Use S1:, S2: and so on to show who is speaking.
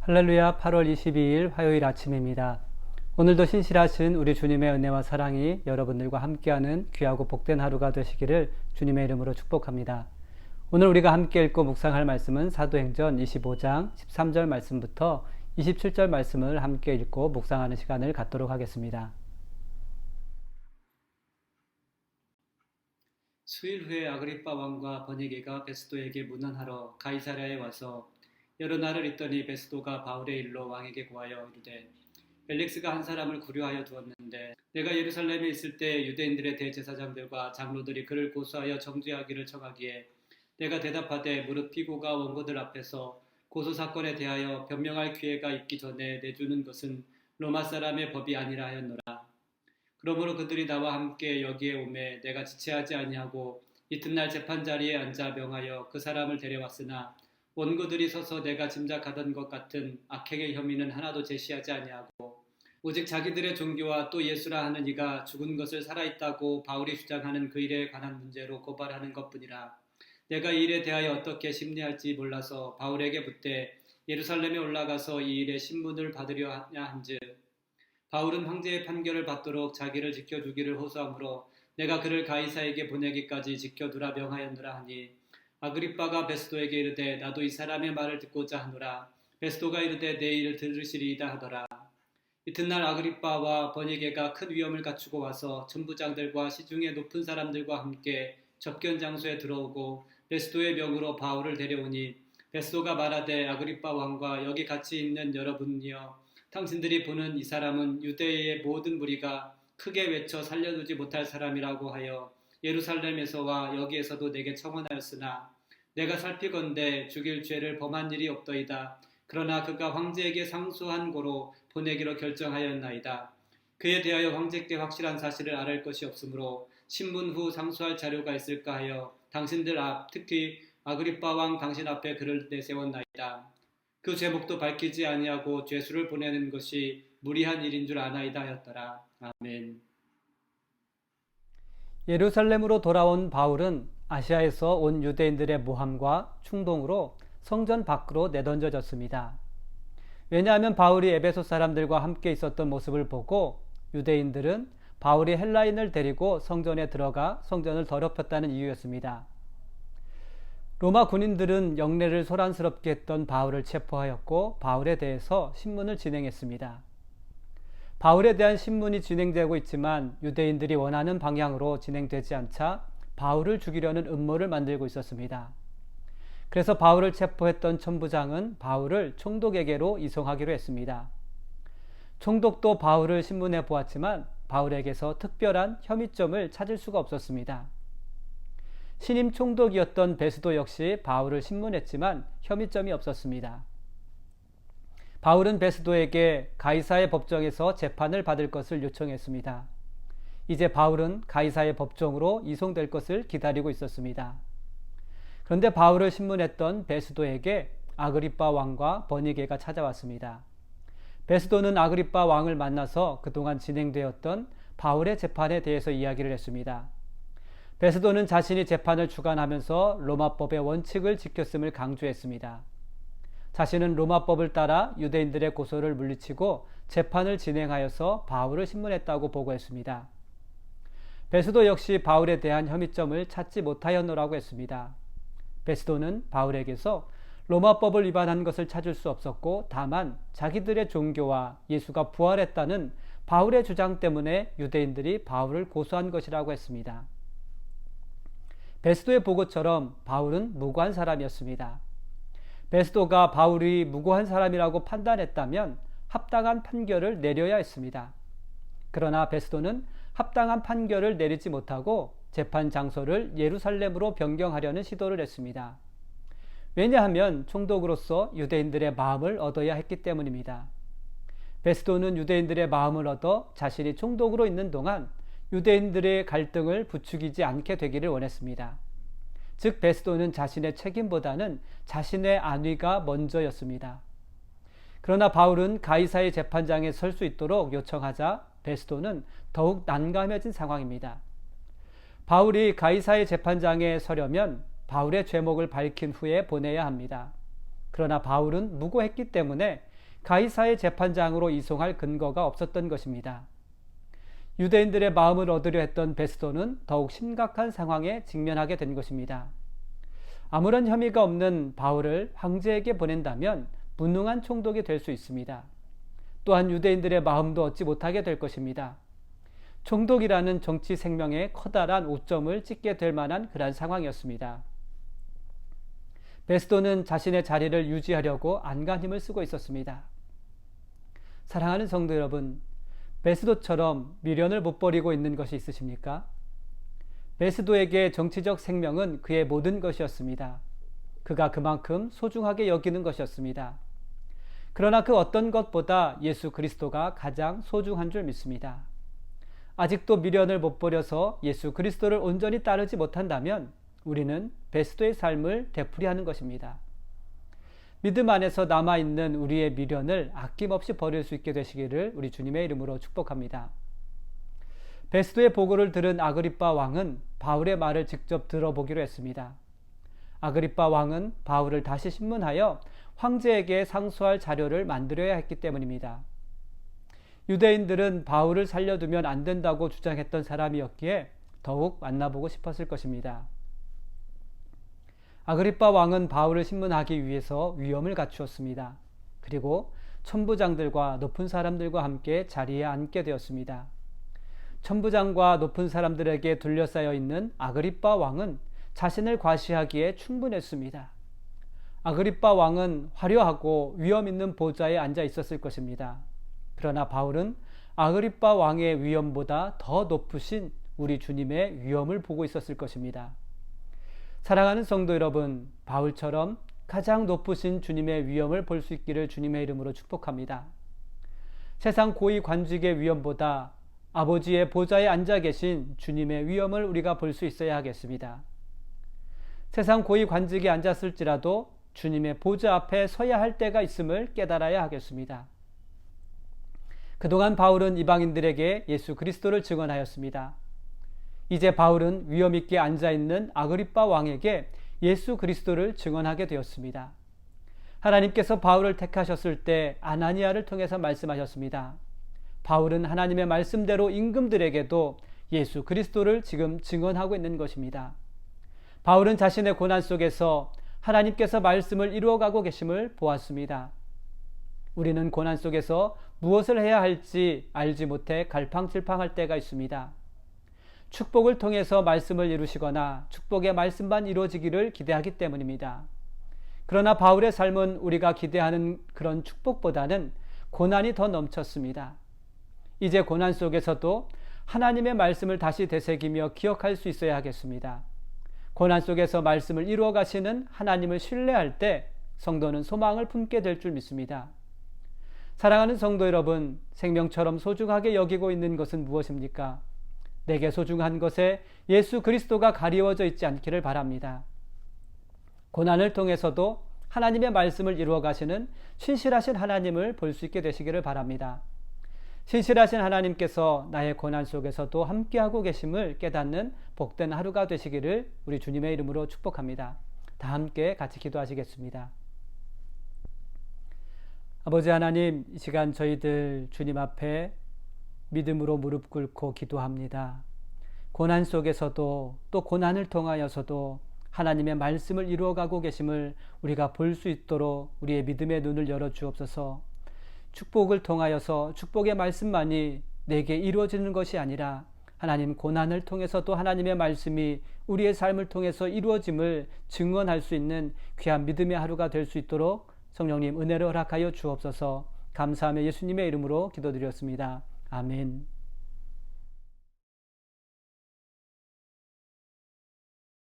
S1: 할렐루야. 8월 22일 화요일 아침입니다. 오늘도 신실하신 우리 주님의 은혜와 사랑이 여러분들과 함께하는 귀하고 복된 하루가 되시기를 주님의 이름으로 축복합니다. 오늘 우리가 함께 읽고 묵상할 말씀은 사도행전 25장 13절 말씀부터 27절 말씀을 함께 읽고 묵상하는 시간을 갖도록 하겠습니다. 수일 후에 아그리빠 왕과 버니게가 베스도에게 문안하러 가이사랴에 와서 여러 날을 있더니 베스도가 바울의 일로 왕에게 고하여 이르되 벨릭스가 한 사람을 구류하여 두었는데 내가 예루살렘에 있을 때 유대인들의 대제사장들과 장로들이 그를 고소하여 정죄하기를 청하기에 내가 대답하되 무릇 피고가 원고들 앞에서 고소 사건에 대하여 변명할 기회가 있기 전에 내주는 것은 로마 사람의 법이 아니라 하였노라. 그러므로 그들이 나와 함께 여기에 오매 내가 지체하지 아니하고 이튿날 재판 자리에 앉아 명하여 그 사람을 데려왔으나 원고들이 서서 내가 짐작하던 것 같은 악행의 혐의는 하나도 제시하지 아니하고 오직 자기들의 종교와 또 예수라 하는 이가 죽은 것을 살아있다고 바울이 주장하는 그 일에 관한 문제로 고발하는 것뿐이라. 내가 이 일에 대하여 어떻게 심리할지 몰라서 바울에게 묻되 예루살렘에 올라가서 이 일의 신문을 받으려 하냐 한즉 바울은 황제의 판결을 받도록 자기를 지켜주기를 호소하므로 내가 그를 가이사에게 보내기까지 지켜두라 명하였노라 하니 아그리빠가 베스도에게 이르되 나도 이 사람의 말을 듣고자 하노라. 베스도가 이르되 내 일을 들으시리이다 하더라. 이튿날 아그리빠와 버니게가 큰 위엄을 갖추고 와서 천부장들과 시중의 높은 사람들과 함께 접견 장소에 들어오고 베스도의 명으로 바울을 데려오니 베스도가 말하되 아그리빠 왕과 여기 같이 있는 여러분이여 당신들이 보는 이 사람은 유대의 모든 무리가 크게 외쳐 살려두지 못할 사람이라고 하여 예루살렘에서와 여기에서도 내게 청원하였으나 내가 살피건대 죽일 죄를 범한 일이 없더이다. 그러나 그가 황제에게 상소한 고로 보내기로 결정하였나이다. 그에 대하여 황제께 확실한 사실을 알을 것이 없으므로 신문 후 상소할 자료가 있을까 하여 당신들 앞 특히 아그리빠 왕 당신 앞에 그를 내세웠나이다. 그 제목도 밝히지 아니하고 죄수를 보내는 것이 무리한 일인 줄 아나이다 하였더라. 아멘. 예루살렘으로 돌아온 바울은 아시아에서 온 유대인들의 모함과 충동으로 성전 밖으로 내던져졌습니다. 왜냐하면 바울이 에베소 사람들과 함께 있었던 모습을 보고 유대인들은 바울이 헬라인을 데리고 성전에 들어가 성전을 더럽혔다는 이유였습니다. 로마 군인들은 영내를 소란스럽게 했던 바울을 체포하였고 바울에 대해서 신문을 진행했습니다. 바울에 대한 신문이 진행되고 있지만 유대인들이 원하는 방향으로 진행되지 않자 바울을 죽이려는 음모를 만들고 있었습니다. 그래서 바울을 체포했던 천부장은 바울을 총독에게로 이송하기로 했습니다. 총독도 바울을 신문해 보았지만 바울에게서 특별한 혐의점을 찾을 수가 없었습니다. 신임 총독이었던 베스도 역시 바울을 신문했지만 혐의점이 없었습니다. 바울은 베스도에게 가이사의 법정에서 재판을 받을 것을 요청했습니다. 이제 바울은 가이사의 법정으로 이송될 것을 기다리고 있었습니다. 그런데 바울을 신문했던 베스도에게 아그리빠 왕과 버니게가 찾아왔습니다. 베스도는 아그리빠 왕을 만나서 그동안 진행되었던 바울의 재판에 대해서 이야기를 했습니다. 베스도는 자신이 재판을 주관하면서 로마법의 원칙을 지켰음을 강조했습니다. 자신은 로마법을 따라 유대인들의 고소를 물리치고 재판을 진행하여서 바울을 신문했다고 보고했습니다. 베스도 역시 바울에 대한 혐의점을 찾지 못하였노라고 했습니다. 베스도는 바울에게서 로마법을 위반한 것을 찾을 수 없었고 다만 자기들의 종교와 예수가 부활했다는 바울의 주장 때문에 유대인들이 바울을 고소한 것이라고 했습니다. 베스도의 보고처럼 바울은 무고한 사람이었습니다. 베스도가 바울이 무고한 사람이라고 판단했다면 합당한 판결을 내려야 했습니다. 그러나 베스도는 합당한 판결을 내리지 못하고 재판 장소를 예루살렘으로 변경하려는 시도를 했습니다. 왜냐하면 총독으로서 유대인들의 마음을 얻어야 했기 때문입니다. 베스도는 유대인들의 마음을 얻어 자신이 총독으로 있는 동안 유대인들의 갈등을 부추기지 않게 되기를 원했습니다. 즉 베스도는 자신의 책임보다는 자신의 안위가 먼저였습니다. 그러나 바울은 가이사의 재판장에 설 수 있도록 요청하자 베스도는 더욱 난감해진 상황입니다. 바울이 가이사의 재판장에 서려면 바울의 죄목을 밝힌 후에 보내야 합니다. 그러나 바울은 무고했기 때문에 가이사의 재판장으로 이송할 근거가 없었던 것입니다. 유대인들의 마음을 얻으려 했던 베스도는 더욱 심각한 상황에 직면하게 된 것입니다. 아무런 혐의가 없는 바울을 황제에게 보낸다면 무능한 총독이 될 수 있습니다. 또한 유대인들의 마음도 얻지 못하게 될 것입니다. 총독이라는 정치 생명에 커다란 오점을 찍게 될 만한 그런 상황이었습니다. 베스도는 자신의 자리를 유지하려고 안간힘을 쓰고 있었습니다. 사랑하는 성도 여러분, 베스도처럼 미련을 못 버리고 있는 것이 있으십니까? 베스도에게 정치적 생명은 그의 모든 것이었습니다. 그가 그만큼 소중하게 여기는 것이었습니다. 그러나 그 어떤 것보다 예수 그리스도가 가장 소중한 줄 믿습니다. 아직도 미련을 못 버려서 예수 그리스도를 온전히 따르지 못한다면 우리는 베스도의 삶을 되풀이하는 것입니다. 믿음 안에서 남아있는 우리의 미련을 아낌없이 버릴 수 있게 되시기를 우리 주님의 이름으로 축복합니다. 베스도의 보고를 들은 아그리빠 왕은 바울의 말을 직접 들어보기로 했습니다. 아그리빠 왕은 바울을 다시 신문하여 황제에게 상소할 자료를 만들어야 했기 때문입니다. 유대인들은 바울을 살려두면 안 된다고 주장했던 사람이었기에 더욱 만나보고 싶었을 것입니다. 아그리빠 왕은 바울을 신문하기 위해서 위엄을 갖추었습니다. 그리고 천부장들과 높은 사람들과 함께 자리에 앉게 되었습니다. 천부장과 높은 사람들에게 둘러싸여 있는 아그리빠 왕은 자신을 과시하기에 충분했습니다. 아그리빠 왕은 화려하고 위엄 있는 보좌에 앉아 있었을 것입니다. 그러나 바울은 아그리빠 왕의 위엄보다 더 높으신 우리 주님의 위엄을 보고 있었을 것입니다. 사랑하는 성도 여러분, 바울처럼 가장 높으신 주님의 위엄을 볼 수 있기를 주님의 이름으로 축복합니다. 세상 고위 관직의 위엄보다 아버지의 보좌에 앉아 계신 주님의 위엄을 우리가 볼 수 있어야 하겠습니다. 세상 고위 관직에 앉았을지라도 주님의 보좌 앞에 서야 할 때가 있음을 깨달아야 하겠습니다. 그동안 바울은 이방인들에게 예수 그리스도를 증언하였습니다. 이제 바울은 위엄 있게 앉아있는 아그리빠 왕에게 예수 그리스도를 증언하게 되었습니다. 하나님께서 바울을 택하셨을 때 아나니아를 통해서 말씀하셨습니다. 바울은 하나님의 말씀대로 임금들에게도 예수 그리스도를 지금 증언하고 있는 것입니다. 바울은 자신의 고난 속에서 하나님께서 말씀을 이루어가고 계심을 보았습니다. 우리는 고난 속에서 무엇을 해야 할지 알지 못해 갈팡질팡할 때가 있습니다. 축복을 통해서 말씀을 이루시거나 축복의 말씀만 이루어지기를 기대하기 때문입니다. 그러나 바울의 삶은 우리가 기대하는 그런 축복보다는 고난이 더 넘쳤습니다. 이제 고난 속에서도 하나님의 말씀을 다시 되새기며 기억할 수 있어야 하겠습니다. 고난 속에서 말씀을 이루어 가시는 하나님을 신뢰할 때 성도는 소망을 품게 될 줄 믿습니다. 사랑하는 성도 여러분, 생명처럼 소중하게 여기고 있는 것은 무엇입니까? 내게 소중한 것에 예수 그리스도가 가리워져 있지 않기를 바랍니다. 고난을 통해서도 하나님의 말씀을 이루어 가시는 신실하신 하나님을 볼 수 있게 되시기를 바랍니다. 신실하신 하나님께서 나의 고난 속에서도 함께하고 계심을 깨닫는 복된 하루가 되시기를 우리 주님의 이름으로 축복합니다. 다 함께 같이 기도하시겠습니다. 아버지 하나님, 이 시간 저희들 주님 앞에 믿음으로 무릎 꿇고 기도합니다. 고난 속에서도 또 고난을 통하여서도 하나님의 말씀을 이루어가고 계심을 우리가 볼 수 있도록 우리의 믿음의 눈을 열어 주옵소서. 축복을 통하여서 축복의 말씀만이 내게 이루어지는 것이 아니라 하나님 고난을 통해서도 하나님의 말씀이 우리의 삶을 통해서 이루어짐을 증언할 수 있는 귀한 믿음의 하루가 될 수 있도록 성령님 은혜를 허락하여 주옵소서. 감사하며 예수님의 이름으로 기도드렸습니다. 아멘.